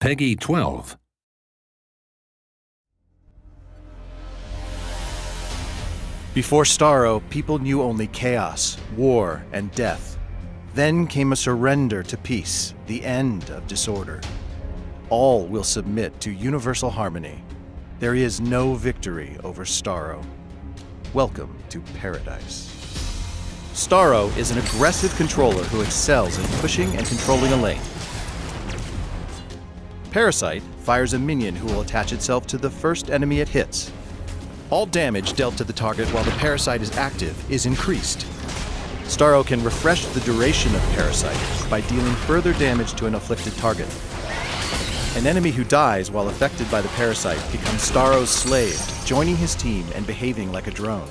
Peggy 12. Before Starro, people knew only chaos, war, and death. Then came a surrender to peace, the end of disorder. All will submit to universal harmony. There is no victory over Starro. Welcome to paradise. Starro is an aggressive controller who excels in pushing and controlling a lane. Parasite fires a minion who will attach itself to the first enemy it hits. All damage dealt to the target while the Parasite is active is increased. Starro can refresh the duration of Parasite by dealing further damage to an afflicted target. An enemy who dies while affected by the Parasite becomes Starro's slave, joining his team and behaving like a drone.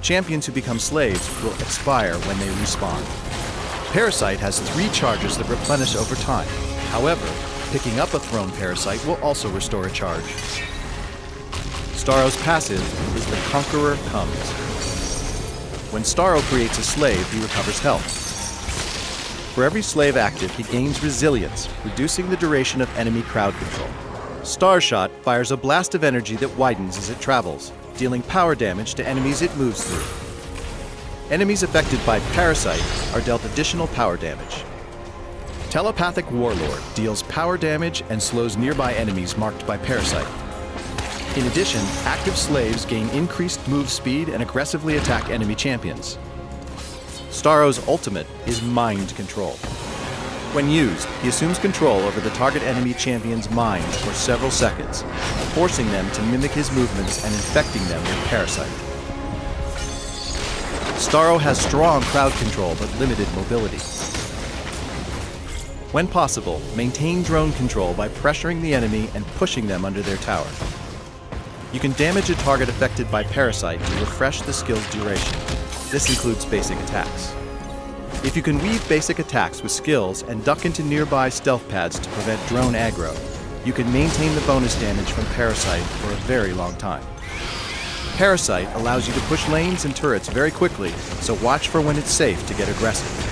Champions who become slaves will expire when they respawn. Parasite has 3 charges that replenish over time. However, picking up a thrown Parasite will also restore a charge. Starro's passive is the Conqueror Comes. When Starro creates a slave, he recovers health. For every slave active, he gains resilience, reducing the duration of enemy crowd control. Starshot fires a blast of energy that widens as it travels, dealing power damage to enemies it moves through. Enemies affected by Parasite are dealt additional power damage. Telepathic Warlord deals power damage and slows nearby enemies marked by Parasite. In addition, active slaves gain increased move speed and aggressively attack enemy champions. Starro's ultimate is Mind Control. When used, he assumes control over the target enemy champion's mind for several seconds, forcing them to mimic his movements and infecting them with Parasite. Starro has strong crowd control but limited mobility. When possible, maintain drone control by pressuring the enemy and pushing them under their tower. You can damage a target affected by Parasite to refresh the skill's duration. This includes basic attacks. If you can weave basic attacks with skills and duck into nearby stealth pads to prevent drone aggro, you can maintain the bonus damage from Parasite for a very long time. Parasite allows you to push lanes and turrets very quickly, so watch for when it's safe to get aggressive.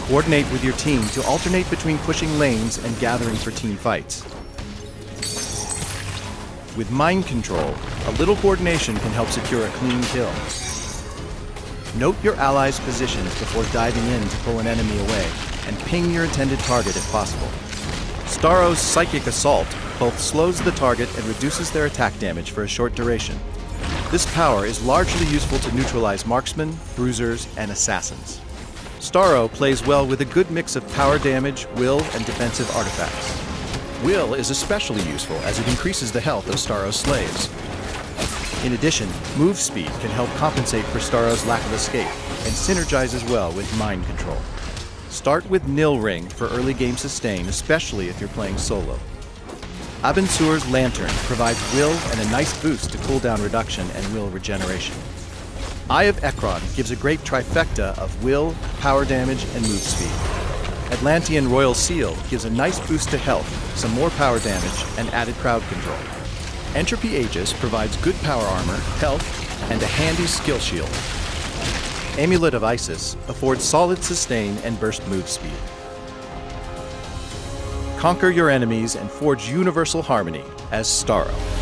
Coordinate with your team to alternate between pushing lanes and gathering for team fights. With Mind Control, a little coordination can help secure a clean kill. Note your allies' positions before diving in to pull an enemy away, and ping your intended target if possible. Starro's Psychic Assault both slows the target and reduces their attack damage for a short duration. This power is largely useful to neutralize marksmen, bruisers, and assassins. Starro plays well with a good mix of power damage, will, and defensive artifacts. Will is especially useful as it increases the health of Starro's slaves. In addition, move speed can help compensate for Starro's lack of escape and synergizes well with Mind Control. Start with Nil Ring for early game sustain, especially if you're playing solo. Abensur's Lantern provides will and a nice boost to cooldown reduction and will regeneration. Eye of Ekron gives a great trifecta of will, power damage, and move speed. Atlantean Royal Seal gives a nice boost to health, some more power damage, and added crowd control. Entropy Aegis provides good power armor, health, and a handy skill shield. Amulet of Isis affords solid sustain and burst move speed. Conquer your enemies and forge universal harmony as Starro.